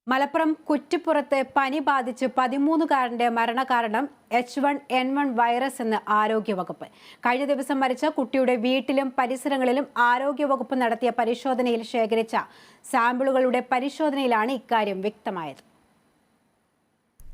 മലപ്പുറം കുറ്റിപ്പുറത്ത് പനി ബാധിച്ച് 13-കാരന്റെ മരണകാരണം H1N1 വൈറസ് എന്ന് ആരോഗ്യവകുപ്പ്. കഴിഞ്ഞ ദിവസം മരിച്ച കുട്ടിയുടെ വീട്ടിലും പരിസരങ്ങളിലും ആരോഗ്യവകുപ്പ് നടത്തിയ പരിശോധനയിൽ ശേഖരിച്ച സാമ്പിളുകളുടെ പരിശോധനയിലാണ് ഇക്കാര്യം വ്യക്തമായത്.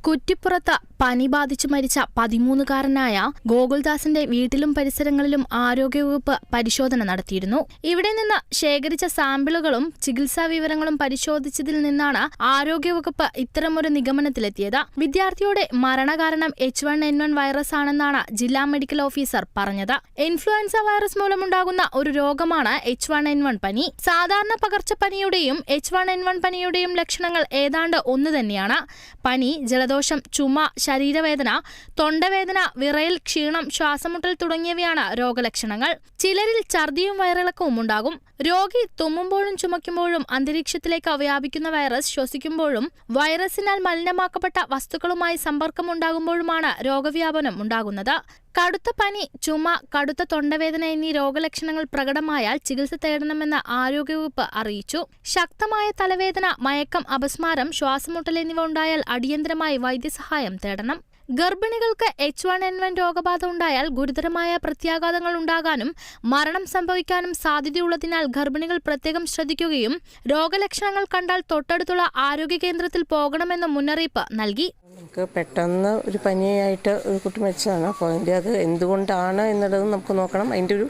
കുറ്റിപ്പുറത്ത് പനി ബാധിച്ചു മരിച്ച 13-കാരനായ ഗോകുൽദാസിന്റെ വീട്ടിലും പരിസരങ്ങളിലും ആരോഗ്യവകുപ്പ് പരിശോധന നടത്തിയിരുന്നു. ഇവിടെ നിന്ന് ശേഖരിച്ച സാമ്പിളുകളും ചികിത്സാ വിവരങ്ങളും പരിശോധിച്ചതിൽ നിന്നാണ് ആരോഗ്യവകുപ്പ് ഇത്തരമൊരു നിഗമനത്തിലെത്തിയത്. വിദ്യാർത്ഥിയുടെ മരണകാരണം H1N1 വൈറസ് ആണെന്നാണ് ജില്ലാ മെഡിക്കൽ ഓഫീസർ പറഞ്ഞത്. ഇൻഫ്ലുവൻസ വൈറസ് മൂലമുണ്ടാകുന്ന ഒരു രോഗമാണ് H1N1 പനി. സാധാരണ പകർച്ചപ്പനിയുടെയും H1N1 പനിയുടെയും ലക്ഷണങ്ങൾ ഏതാണ്ട് ഒന്നു തന്നെയാണ്. പനി, ജലദോഷം, ചുമ, ശരീരവേദന, തൊണ്ടവേദന, വിറയൽ, ക്ഷീണം, ശ്വാസമുട്ടൽ തുടങ്ങിയവയാണ് രോഗലക്ഷണങ്ങൾ. ചിലരിൽ ഛർദിയും വയറിളക്കവും ഉണ്ടാകും. രോഗി തുമ്മുമ്പോഴും ചുമയ്ക്കുമ്പോഴും അന്തരീക്ഷത്തിലേക്ക് വ്യാപിക്കുന്ന വൈറസ് ശ്വസിക്കുമ്പോഴും വൈറസിനാൽ മലിനമാക്കപ്പെട്ട വസ്തുക്കളുമായി സമ്പർക്കമുണ്ടാകുമ്പോഴുമാണ് രോഗവ്യാപനം ഉണ്ടാകുന്നത്. കടുത്ത പനി, ചുമ, കടുത്ത തൊണ്ടവേദന എന്നീ രോഗലക്ഷണങ്ങൾ പ്രകടമായാൽ ചികിത്സ തേടണമെന്ന് ആരോഗ്യവകുപ്പ് അറിയിച്ചു. ശക്തമായ തലവേദന, മയക്കം, അപസ്മാരം, ശ്വാസമുട്ടൽ എന്നിവ ഉണ്ടായാൽ അടിയന്തരമായി വൈദ്യസഹായം തേടണം. ഗർഭിണികൾക്ക് H1N1 രോഗബാധ ഉണ്ടായാൽ ഗുരുതരമായ പ്രത്യാഘാതങ്ങൾ ഉണ്ടാകാനും മരണം സംഭവിക്കാനും സാധ്യതയുള്ളതിനാൽ ഗർഭിണികൾ പ്രത്യേകം ശ്രദ്ധിക്കുകയും രോഗലക്ഷണങ്ങൾ കണ്ടാൽ തൊട്ടടുത്തുള്ള ആരോഗ്യ കേന്ദ്രത്തിൽ പോകണമെന്ന് മുന്നറിയിപ്പ് നൽകി. നമുക്ക് പെട്ടെന്ന് ഒരു പനിയായിട്ട് ഒരു കുട്ടി മരിച്ചതാണ്. അപ്പോൾ അതിൻ്റെ അത് എന്തുകൊണ്ടാണ് എന്നുള്ളത് നമുക്ക് നോക്കണം. അതിൻ്റെ ഒരു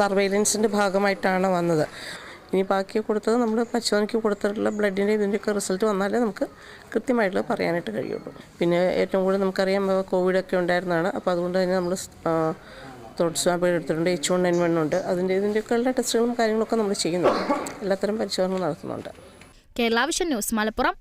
സർവൈലൻസിൻ്റെ ഭാഗമായിട്ടാണ് വന്നത്. ഇനി ബാക്കി കൊടുത്തത് നമ്മൾ പരിശോധനയ്ക്ക് കൊടുത്തിട്ടുള്ള ബ്ലഡിൻ്റെ ഇതിൻ്റെയൊക്കെ റിസൾട്ട് വന്നാലേ നമുക്ക് കൃത്യമായിട്ടുള്ളത് പറയാനായിട്ട് കഴിയുള്ളൂ. പിന്നെ ഏറ്റവും കൂടുതൽ നമുക്കറിയാം കോവിഡൊക്കെ ഉണ്ടായിരുന്നതാണ്. അപ്പോൾ അതുകൊണ്ട് തന്നെ നമ്മൾ ത്രോട്ട് സ്വാബ് എടുത്തിട്ടുണ്ട്, H1N1 ഉണ്ട്. ഇതിൻ്റെയൊക്കെ ഉള്ള ടെസ്റ്റുകളും കാര്യങ്ങളൊക്കെ നമ്മൾ ചെയ്യുന്നുണ്ട്. എല്ലാത്തരം പരിശോധനകളും നടത്തുന്നുണ്ട്. Kerala vision news, Malappuram.